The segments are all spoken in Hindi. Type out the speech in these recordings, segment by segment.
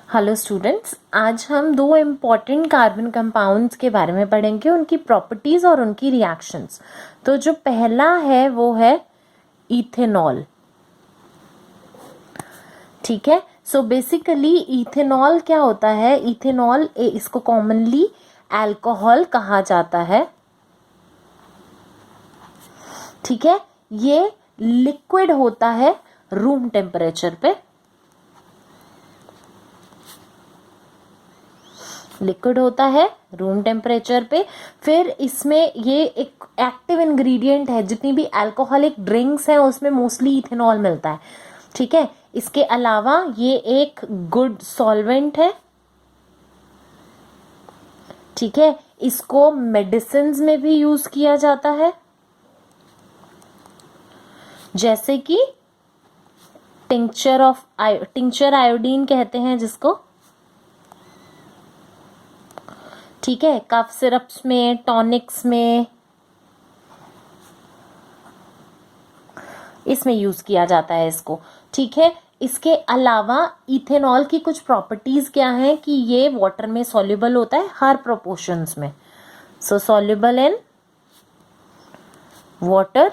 हेलो स्टूडेंट्स, आज हम दो इम्पॉर्टेंट कार्बन कंपाउंड्स के बारे में पढ़ेंगे, उनकी प्रॉपर्टीज और उनकी रिएक्शंस। तो जो पहला है वो है इथेनॉल। ठीक है, सो बेसिकली इथेनॉल क्या होता है? इथेनॉल इसको कॉमनली अल्कोहल कहा जाता है। ठीक है, ये लिक्विड होता है रूम टेम्परेचर पे। लिक्विड होता है रूम टेम्परेचर पे। फिर इसमें ये एक एक्टिव इंग्रेडिएंट है, जितनी भी अल्कोहलिक ड्रिंक्स हैं उसमें मोस्टली इथेनॉल मिलता है। ठीक है, इसके अलावा ये एक गुड सॉल्वेंट है। ठीक है, इसको मेडिसिन्स में भी यूज किया जाता है, जैसे कि टिंक्चर आयोडीन कहते हैं जिसको। ठीक है, कफ सिरप्स में, टॉनिक्स में, इसमें यूज किया जाता है इसको। ठीक है, इसके अलावा इथेनॉल की कुछ प्रॉपर्टीज क्या हैं कि ये वाटर में सॉल्युबल होता है हर प्रोपोर्शंस में। So soluble in water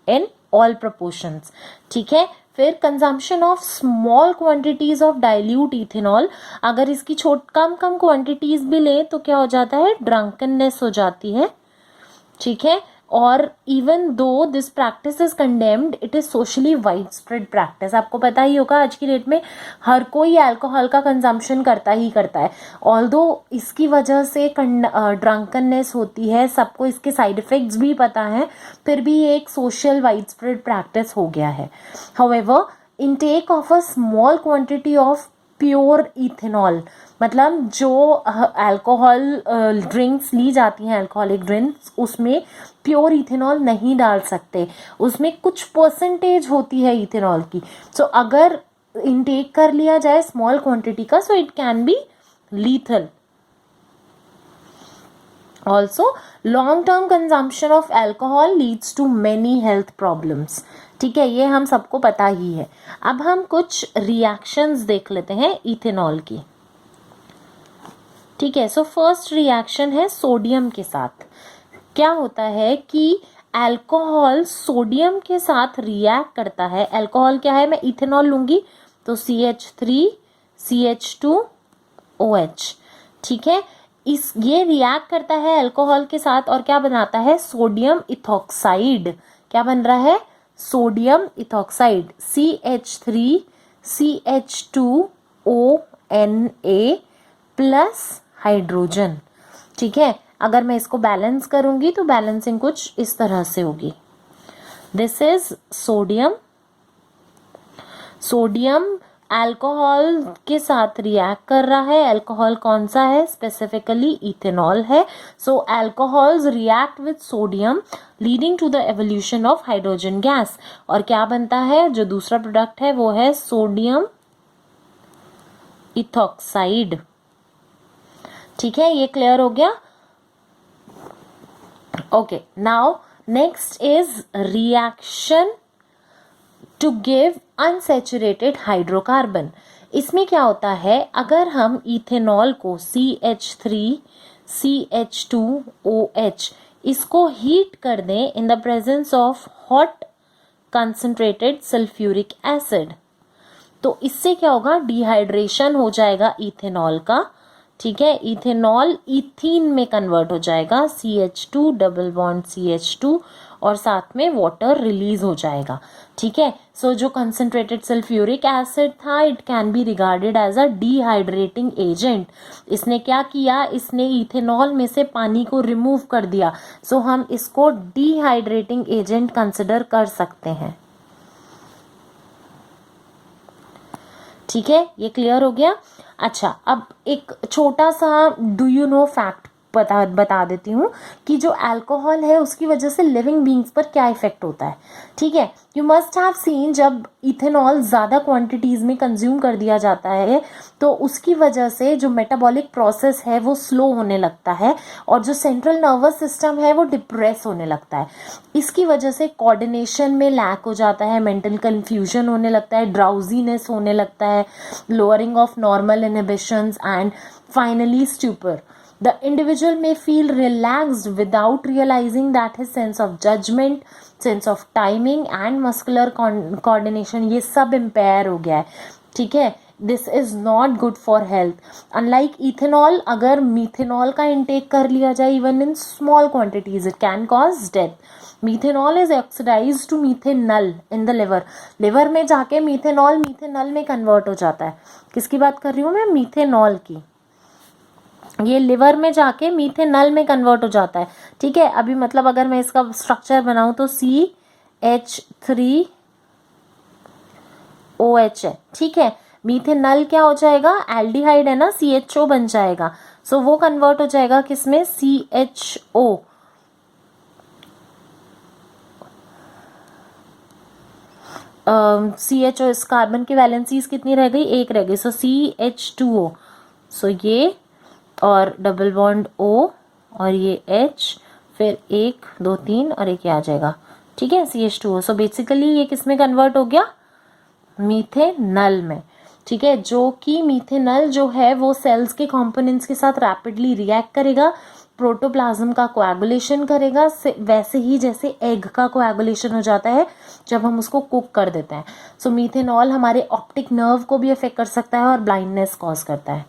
in all proportions. ठीक है, फिर consumption of small quantities of dilute ethanol. अगर इसकी कम क्वांटिटीज भी लें तो क्या हो जाता है? ड्रंकननेस हो जाती है। ठीक है, और even though this practice is condemned, it is socially wide spread practice. आपको पता ही होगा आज की डेट में हर कोई अल्कोहल का कंजम्पशन करता है। ऑल्दो इसकी वजह से ड्रंकननेस होती है, सबको इसके साइड इफेक्ट्स भी पता है, फिर भी ये एक सोशल वाइड स्प्रेड प्रैक्टिस हो गया है। However, intake of a small quantity of pure ethanol, मतलब जो अल्कोहल ड्रिंक्स ली जाती हैं, अल्कोहलिक ड्रिंक्स, उसमें प्योर इथेनॉल नहीं डाल सकते, उसमें कुछ परसेंटेज होती है इथेनॉल की। सो अगर इनटेक कर लिया जाए स्मॉल क्वांटिटी का, so it can B lethal. Also, long-term consumption of alcohol leads to many health problems. ठीक है, ये हम सबको पता ही है। अब हम कुछ रिएक्शंस देख लेते हैं इथेनॉल की। ठीक है, सो फर्स्ट रिएक्शन है सोडियम के साथ। क्या होता है कि अल्कोहल सोडियम के साथ रिएक्ट करता है। अल्कोहल क्या है? मैं इथेनॉल लूंगी तो CH3 CH2OH। ठीक है, ये रिएक्ट करता है अल्कोहल के साथ और क्या बनाता है? Sodium ethoxide. क्या बन रहा है? Sodium ethoxide, CH3 CH2ONA plus hydrogen. ठीक है, अगर मैं इसको बैलेंस करूंगी तो बैलेंसिंग कुछ इस तरह से होगी। This is sodium. Sodium alcohol के साथ रिएक्ट कर रहा है। अल्कोहल कौन सा है? स्पेसिफिकली इथेनॉल है। So alcohols react with sodium leading to the evolution of hydrogen gas. और क्या बनता है? जो दूसरा प्रोडक्ट है वो है सोडियम इथॉक्साइड। ठीक है, ये क्लियर हो गया? Okay, now next is reaction to give unsaturated hydrocarbon. इसमें क्या होता है? अगर हम इथेनॉल को CH3 CH2OH इसको हीट कर दें इन the presence of hot concentrated sulphuric acid, तो इससे क्या होगा? डिहाइड्रेशन हो जाएगा इथेनॉल का। ठीक है, इथेनॉल इथीन में कन्वर्ट हो जाएगा, CH2 डबल बॉन्ड CH2, और साथ में वाटर रिलीज हो जाएगा। ठीक है, सो जो कंसंट्रेटेड सल्फ्यूरिक एसिड था, it can be regarded as a dehydrating agent. इसने क्या किया? इसने इथेनॉल में से पानी को रिमूव कर दिया। सो हम इसको डिहाइड्रेटिंग एजेंट कंसिडर कर सकते हैं। ठीक है, ये क्लियर हो गया? अच्छा, अब एक छोटा सा डू यू नो फैक्ट बता देती हूँ कि जो अल्कोहल है उसकी वजह से लिविंग बींग्स पर क्या इफेक्ट होता है। ठीक है, यू मस्ट हैव सीन जब इथेनॉल ज़्यादा क्वांटिटीज़ में कंज्यूम कर दिया जाता है तो उसकी वजह से जो मेटाबॉलिक प्रोसेस है वो स्लो होने लगता है और जो सेंट्रल नर्वस सिस्टम है वो डिप्रेस होने लगता है। इसकी वजह से कोऑर्डिनेशन में लैक हो जाता है, मेंटल कन्फ्यूजन होने लगता है, ड्राउजीनेस होने लगता है, lowering of normal inhibitions and finally stupor. The individual may feel relaxed without realizing that his sense of judgment, sense of timing and muscular coordination ये सब impair हो गया है। ठीक है, this is not good for health. Unlike ethanol, अगर methanol का intake कर लिया जाए even in small quantities, it can cause death. Methanol is oxidized to methanol in the liver. liver में जाके methanol methanol में convert हो जाता है। किसकी बात कर रही हूँ मैं? methanol की। ये लिवर में जाके मीथेनॉल में कन्वर्ट हो जाता है। ठीक है, अभी मतलब अगर मैं इसका स्ट्रक्चर बनाऊं तो CH3OH है। ठीक है, मीथेनॉल क्या हो जाएगा? एल्डिहाइड है ना, CHO बन जाएगा। सो वो कन्वर्ट हो जाएगा किसमें? CHO। CHO इस कार्बन की वैलेंसीज कितनी रह गई? एक रह गई। सो CH2O। सो ये और डबल बॉन्ड O और ये H, फिर 1 2 3 और एक ये आ जाएगा। ठीक है, CH2O। सो बेसिकली ये किस में कन्वर्ट हो गया? मीथेनॉल में। ठीक है, जो कि मीथेनॉल जो है वो सेल्स के कंपोनेंट्स के साथ रैपिडली रिएक्ट करेगा, प्रोटोप्लाज्म का कोएगुलेशन करेगा, वैसे ही जैसे एग का कोएगुलेशन हो जाता है जब हम उसको कुक कर देते हैं। सो मीथेनॉल हमारे ऑप्टिक नर्व को भी अफेक्ट कर सकता है और ब्लाइंडनेस कॉज करता है।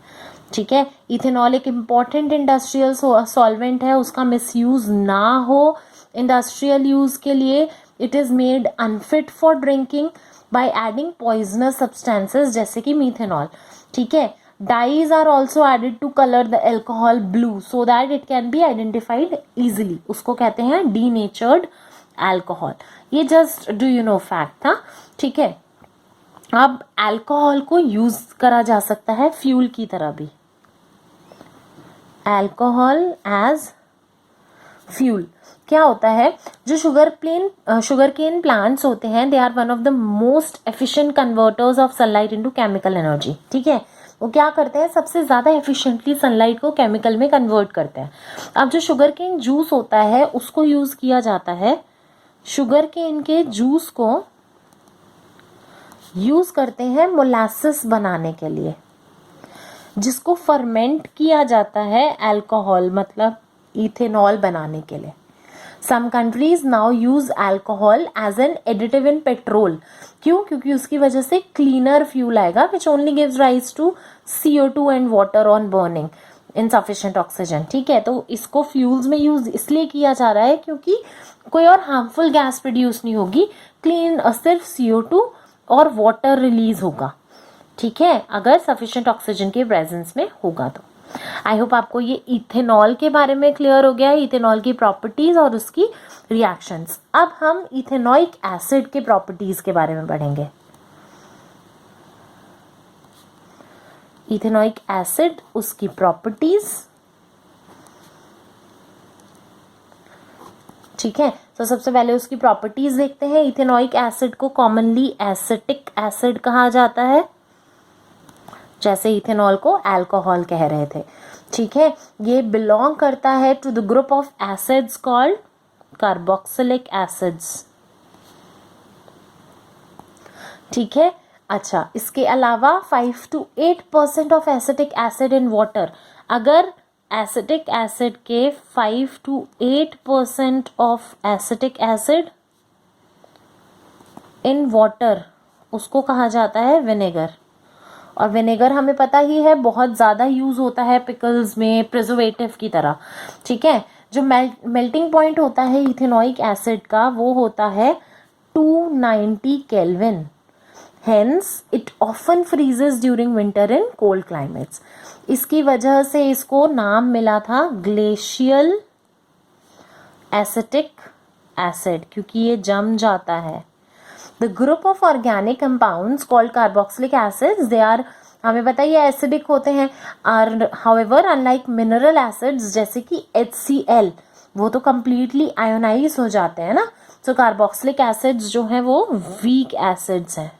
ठीक है, इथेनॉल एक इम्पॉर्टेंट इंडस्ट्रियल सॉल्वेंट है, उसका मिसयूज ना हो इंडस्ट्रियल यूज के लिए। It is made unfit for drinking by adding poisonous substances जैसे कि मीथेनॉल। ठीक है, dyes are also added to colour the alcohol blue so that it can be identified easily. उसको कहते हैं डीनेचर्ड एल्कोहल। ये just do you know fact था। ठीक है, अब एल्कोहल को यूज करा जा सकता है फ्यूल की तरह भी। अल्कोहल एज फ्यूल क्या होता है? जो शुगर केन प्लांट्स होते हैं, they are one of the most efficient converters of sunlight into chemical energy. ठीक है, वो क्या करते हैं? सबसे ज्यादा एफिशिएंटली सनलाइट को केमिकल में कन्वर्ट करते हैं। अब जो शुगर केन जूस होता है उसको यूज किया जाता है, शुगर केन के जूस को यूज करते हैं मोलासिस बनाने के लिए, जिसको फर्मेंट किया जाता है अल्कोहल मतलब इथेनॉल बनाने के लिए। Some countries now use alcohol as an additive in petrol. क्यों? क्योंकि उसकी वजह से क्लीनर फ्यूल आएगा which only gives rise to CO2 and water on burning insufficient oxygen. ठीक है, तो इसको फ्यूल्स में यूज इसलिए किया जा रहा है क्योंकि कोई और हार्मफुल गैस प्रोड्यूस नहीं होगी, क्लीन सिर्फ CO2 और वाटर रिलीज होगा। ठीक है, अगर सफिशिएंट ऑक्सीजन के प्रेजेंस में होगा तो। आई होप आपको ये इथेनॉल के बारे में क्लियर हो गया है, इथेनॉल की प्रॉपर्टीज और उसकी रिएक्शंस। अब हम इथेनॉइक एसिड के प्रॉपर्टीज के बारे में पढ़ेंगे। इथेनॉइक एसिड, उसकी प्रॉपर्टीज। ठीक है, तो सबसे पहले उसकी प्रॉपर्टीज देखते हैं। इथेनॉइक एसिड को कॉमनली एसिटिक एसिड कहा जाता है, जैसे इथेनॉल को अल्कोहल कह रहे थे। ठीक है, ये बिलोंग करता है to the group of acids called carboxylic acids. ठीक है, अच्छा, इसके अलावा 5 to 8% of acetic acid in water. अगर एसिटिक एसिड के 5 to 8% of acetic acid in water, उसको कहा जाता है विनेगर। और विनेगर हमें पता ही है बहुत ज़्यादा यूज़ होता है पिकल्स में, प्रिजर्वेटिव की तरह। ठीक है, जो मेल्टिंग पॉइंट होता है इथेनॉइक एसिड का वो होता है 290 kelvin. Hence it often freezes during winter in cold climates. इसकी वजह से इसको नाम मिला था ग्लेशियल एसिटिक एसिड, क्योंकि ये जम जाता है। The group of organic compounds called carboxylic acids, they are हमें पता है ये एसिडिक होते हैं। हाउएवर अनलाइक मिनरल एसिड्स जैसे कि HCl, वो तो कंप्लीटली आयोनाइज हो जाते हैं ना। सो कार्बोक्सिलिक एसिड्स जो हैं वो वीक एसिड्स हैं,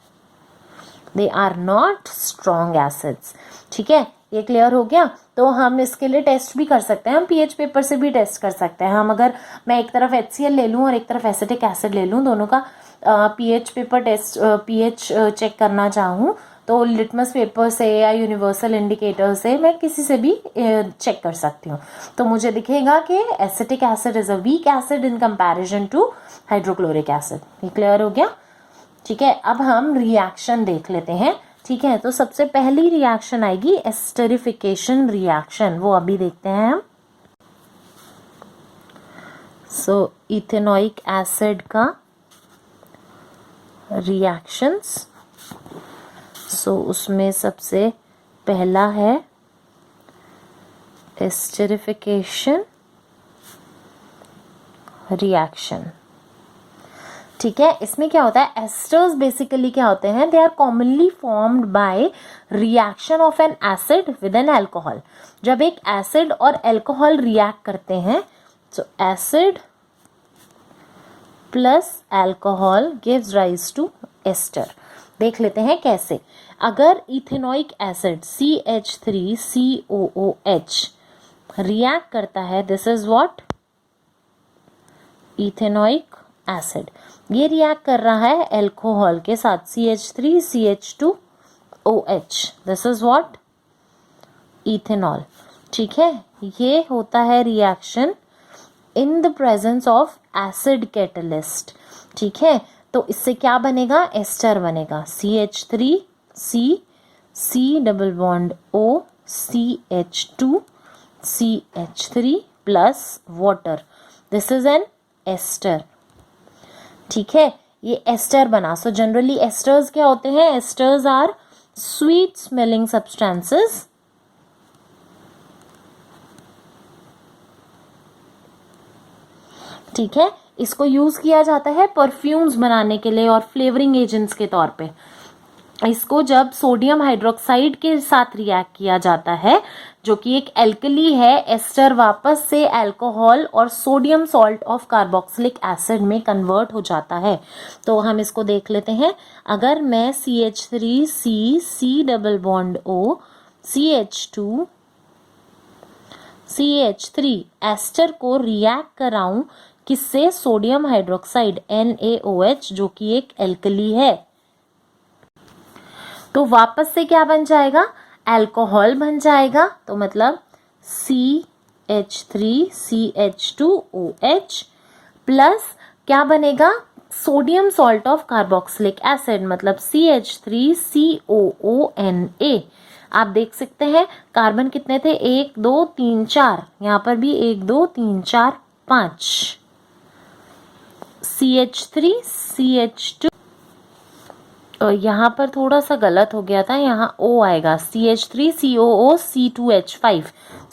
they are not strong acids. ठीक है, ये क्लियर हो गया। तो हम इसके लिए टेस्ट भी कर सकते हैं, हम पीएच पेपर से भी टेस्ट कर सकते हैं। हम अगर मैं एक तरफ HCl ले लूँ और एक तरफ एसिटिक एसिड ले लूँ, दोनों का pH paper test pH check करना चाहूँ तो लिटमस पेपर से या यूनिवर्सल इंडिकेटर से मैं किसी से भी चेक कर सकती हूँ। तो मुझे दिखेगा कि acetic acid is a weak acid in comparison to hydrochloric acid. ये क्लियर हो गया। ठीक है, अब हम रिएक्शन देख लेते हैं। ठीक है, तो सबसे पहली रिएक्शन आएगी एस्टरिफिकेशन रिएक्शन, वो अभी देखते हैं हम। सो इथेनोइक एसिड का रिएक्शंस, सो उसमें सबसे पहला है एस्टरिफिकेशन रिएक्शन। ठीक है, इसमें क्या होता है, एस्टर्स बेसिकली क्या होते हैं, they are commonly formed by reaction of an acid with an alcohol. जब एक एसिड और अल्कोहल रिएक्ट करते हैं तो acid plus alcohol gives rise to ester. देख लेते हैं कैसे। अगर इथेनोइक एसिड CH3COOH रिएक्ट करता है, this is what, ethanoic acid. ये रिएक्ट कर रहा है अल्कोहल के साथ CH3CH2OH, this is what, ethanol. ठीक है, ये होता है reaction in the presence of acid catalyst. ठीक है, तो इससे क्या बनेगा, एस्टर बनेगा, CH3C double bond O CH2CH3 plus water, this is an ester. ठीक है, ये एस्टर बना। सो जनरली एस्टर्स क्या होते हैं, esters are sweet smelling substances ठीक है, इसको यूज किया जाता है परफ्यूम्स बनाने के लिए और फ्लेवरिंग एजेंट्स के तौर पे। इसको जब सोडियम हाइड्रोक्साइड के साथ रिएक्ट किया जाता है, जो कि एक एल्कली है, एस्टर वापस से अल्कोहल और sodium salt of carboxylic acid में कन्वर्ट हो जाता है। तो हम इसको देख लेते हैं। अगर मैं CH3C double bond O CH2CH3 ester को रिएक्ट कराऊं किससे, सोडियम हाइड्रोक्साइड NaOH, जो कि एक एल्कली है, तो वापस से क्या बन जाएगा, अल्कोहल बन जाएगा। तो मतलब CH3CH2OH प्लस क्या बनेगा, sodium salt of carboxylic acid, मतलब CH3COONA। आप देख सकते हैं कार्बन कितने थे, 1 2 3 4, यहाँ पर भी 1 2 3 4 5, CH3CH2, यहाँ पर थोड़ा सा गलत हो गया था, यहाँ O आएगा, CH3COOC2H5।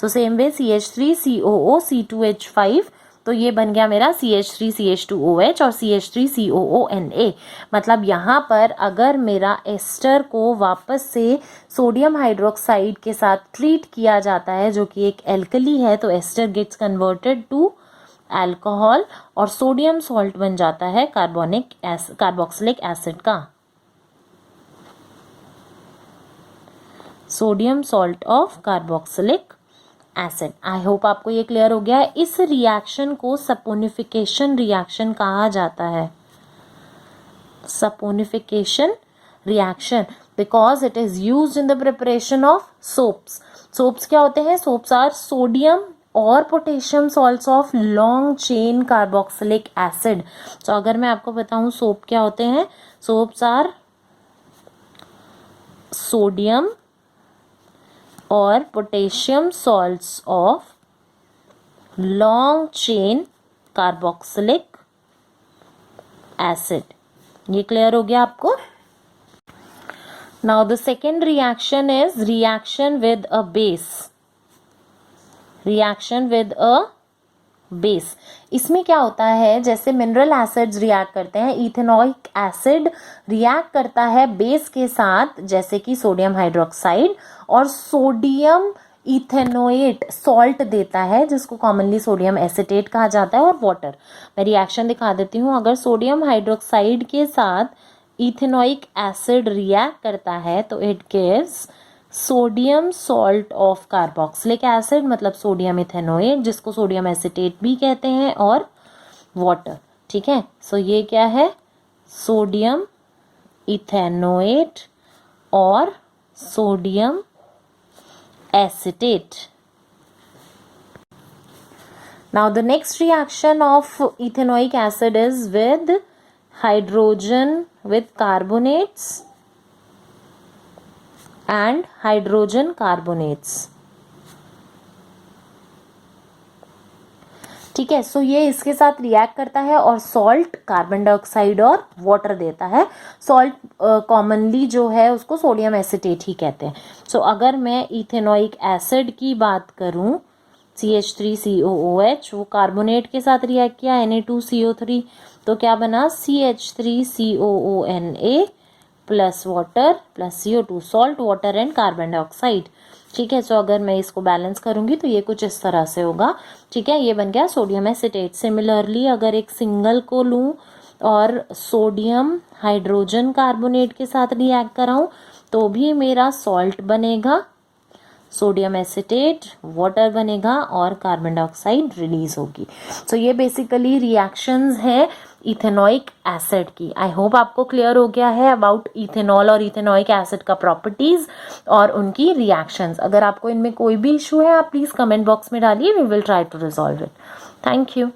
So same way CH3COOC2H5, तो ये बन गया मेरा CH3CH2OH और CH3COONA। मतलब यहाँ पर अगर मेरा एस्टर को वापस से सोडियम हाइड्रोक्साइड के साथ ट्रीट किया जाता है, जो कि एक एल्कली है, तो ester gets converted to alcohol और सोडियम सॉल्ट बन जाता है कार्बोक्सिलिक एसिड का, sodium salt of carboxylic acid. I hope आपको ये क्लियर हो गया है। इस रिएक्शन को सपोनिफिकेशन रिएक्शन कहा जाता है, saponification reaction, because it is used in the preparation of soaps. Soaps क्या होते हैं, सोप्स आर सोडियम और potassium salts of long chain carboxylic acid. तो अगर मैं आपको बताऊं सोप क्या होते हैं, सोप्स आर सोडियम और potassium salts of long chain carboxylic acid. ये क्लियर हो गया आपको। Now the second reaction is reaction with a base, reaction with a base. इसमें क्या होता है, जैसे मिनरल एसिड्स रिएक्ट करते हैं, इथेनॉइक एसिड रिएक्ट करता है बेस के साथ, जैसे कि सोडियम हाइड्रोक्साइड, और सोडियम इथेनोएट सॉल्ट देता है जिसको कॉमनली सोडियम एसिटेट कहा जाता है, और वाटर। मैं रिएक्शन दिखा देती हूँ। अगर सोडियम हाइड्रोक्साइड के साथ इथेनोइक एसिड रिएक्ट करता है तो it gives sodium salt of carboxylic acid, मतलब सोडियम इथेनोएट, जिसको सोडियम एसिटेट भी कहते हैं, और वाटर। ठीक है, सो ये क्या है, सोडियम इथेनोएट और sodium acetate. Now the next reaction of ethanoic acid is with hydrogen with carbonates and hydrogen carbonates. ठीक है, सो ये इसके साथ रिएक्ट करता है और सॉल्ट, कार्बन डाइऑक्साइड और वाटर देता है। सॉल्ट कॉमनली जो है उसको सोडियम एसिटेट ही कहते हैं। सो अगर मैं इथेनोइक एसिड की बात करूं, CH3COOH, वो कार्बोनेट के साथ रिएक्ट किया, Na2CO3, तो क्या बना, CH3COONA plus water plus CO2, salt, water and carbon dioxide. ठीक है, सो अगर मैं इसको बैलेंस करूंगी तो ये कुछ इस तरह से होगा। ठीक है, ये बन गया सोडियम एसिटेट। सिमिलरली अगर एक सिंगल को लूं और सोडियम हाइड्रोजन कार्बोनेट के साथ रिएक्ट कराऊं तो भी मेरा सॉल्ट बनेगा, सोडियम एसिटेट, वाटर बनेगा और कार्बन डाइऑक्साइड रिलीज होगी। सो ये बेसिकली रिएक्शंस हैं इथेनॉइक एसिड की। आई होप आपको क्लियर हो गया है अबाउट इथेनॉल और इथेनॉइक एसिड का प्रॉपर्टीज और उनकी रिएक्शंस। अगर आपको इनमें कोई भी इशू है आप प्लीज कमेंट बॉक्स में डालिए, we will try to resolve it. Thank you.